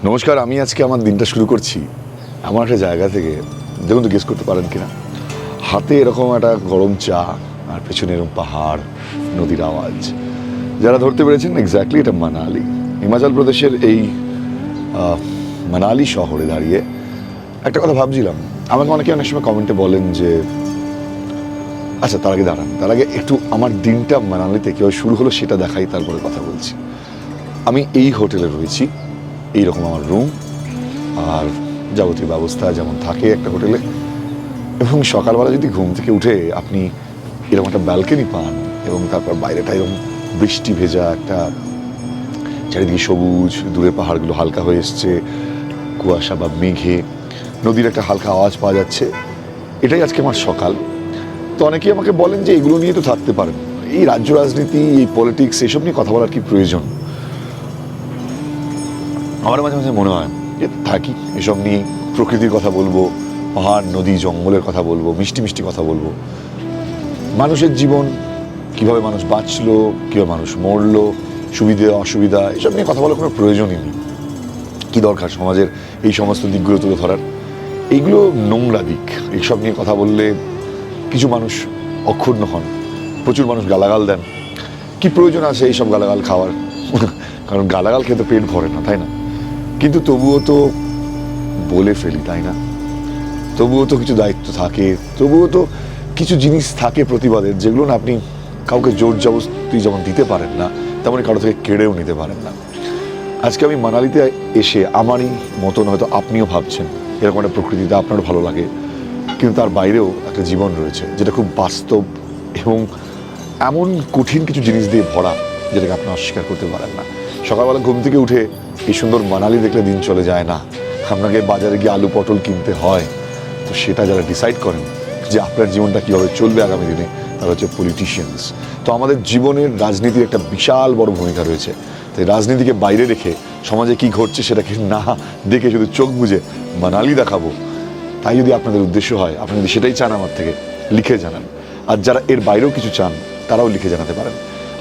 নমস্কার, আমি আজকে আমার দিনটা শুরু করছি এমন একটা জায়গা থেকে, দেখুন তো গেস করতে পারেন কিনা। হাতে এরকম একটা গরম চা আর পেছনে এরকম পাহাড়, নদীর আওয়াজ। যারা ধরতে পেরেছেন, এক্স্যাক্টলি এটা মানালি, হিমাচল প্রদেশের এই মানালি শহরে দাঁড়িয়ে একটা কথা ভাবছিলাম। আমাকে অনেকে অনেক সময় কমেন্টে বলেন যে আচ্ছা তার আগে একটু আমার দিনটা মানালিতে কীভাবে শুরু হলো সেটা দেখাই, তারপরে কথা বলছি। আমি এই হোটেলে রয়েছি, এইরকম আমার রুম আর যাবতীয় ব্যবস্থা যেমন থাকে একটা হোটেলে। এবং সকালবেলা যদি ঘুম থেকে উঠে আপনি এরকম একটা ব্যালকনি পান এবং তারপর বাইরেটা এরকম বৃষ্টি ভেজা একটা, চারিদিকে সবুজ, দূরে পাহাড়গুলো হালকা হয়ে এসছে কুয়াশা বা মেঘে, নদীর একটা হালকা আওয়াজ পাওয়া যাচ্ছে, এটাই আজকে আমার সকাল। তো অনেকেই আমাকে বলেন যে এগুলো নিয়ে তো থাকতে পারেন, এই রাজ্য রাজনীতি, এই পলিটিক্স, এসব নিয়ে কথা বলার কি প্রয়োজন। আমার মাঝে মাঝে মনে হয় যে থাকি এসব নিয়ে, প্রকৃতির কথা বলবো, পাহাড় নদী জঙ্গলের কথা বলবো, মিষ্টি মিষ্টি কথা বলবো, মানুষের জীবন কিভাবে মানুষ বাঁচলো, কীভাবে মানুষ মরলো, সুবিধা অসুবিধা, এসব নিয়ে কথা বলার কোনো প্রয়োজনই নেই। কী দরকার সমাজের এই সমস্ত দিকগুলো তুলে ধরার? এইগুলো নোংরা দিক, এইসব নিয়ে কথা বললে কিছু মানুষ অক্ষুণ্ণ হন, প্রচুর মানুষ গালাগাল দেন। কি প্রয়োজন আছে এইসব গালাগাল খাওয়ার? কারণ গালাগাল খেতে পেট ভরে না, তাই না? কিন্তু তবুও তো বলে ফেলি, তাই না? তবুও তো কিছু দায়িত্ব থাকে, তবুও তো কিছু জিনিস থাকে প্রতিবাদের, যেগুলো না আপনি কাউকে জোর জবরদস্তি যেমন দিতে পারেন না, তেমনই কারো থেকে কেড়েও নিতে পারেন না। আজকে আমি মানালিতে এসে আমারই মতন হয়তো আপনিও ভাবছেন এরকম একটা প্রকৃতিতে আপনারও ভালো লাগে, কিন্তু তার বাইরেও একটা জীবন রয়েছে যেটা খুব বাস্তব এবং এমন কঠিন কিছু জিনিস দিয়ে ভরা, যেটাকে আপনি অস্বীকার করতে পারেন না। সকালবেলা ঘুম থেকে উঠে এই সুন্দর মানালি দেখলে দিন চলে যায় না, আপনাকে বাজারে গিয়ে আলু পটল কিনতে হয়। তো সেটা যারা ডিসাইড করেন যে আপনার জীবনটা কীভাবে চলবে আগামী দিনে, তারা হচ্ছে পলিটিশিয়ানস। তো আমাদের জীবনের রাজনীতির একটা বিশাল বড় ভূমিকা রয়েছে। তো এই রাজনীতিকে বাইরে রেখে সমাজে কি ঘটছে সেটাকে না দেখে শুধু চোখ বুজে মানালি দেখাবো, তাই যদি আপনাদের উদ্দেশ্য হয়, আপনি যদি সেটাই চান আমার থেকে, লিখে জানান। আর যারা এর বাইরেও কিছু চান তারাও লিখে জানাতে পারেন।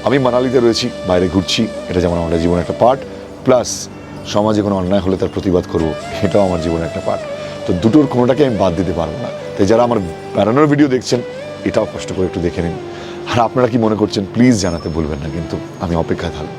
আমি মানালিতে রয়েছি, বাইরে ঘুরছি, এটা যেমন আমাদের জীবনের একটা পার্ট, প্লাস সমাজে কোনো অন্যায় হলে তার প্রতিবাদ করবো, এটাও আমার জীবনের একটা পার্ট। তো দুটোর কোনোটাকে আমি বাদ দিতে পারবো না। তাই যারা আমার বেড়ানোর ভিডিও দেখছেন, এটাও কষ্ট করে একটু দেখে নিন। আর আপনারা কি মনে করছেন প্লিজ জানাতে ভুলবেন না, কিন্তু আমি অপেক্ষায় থাকবো।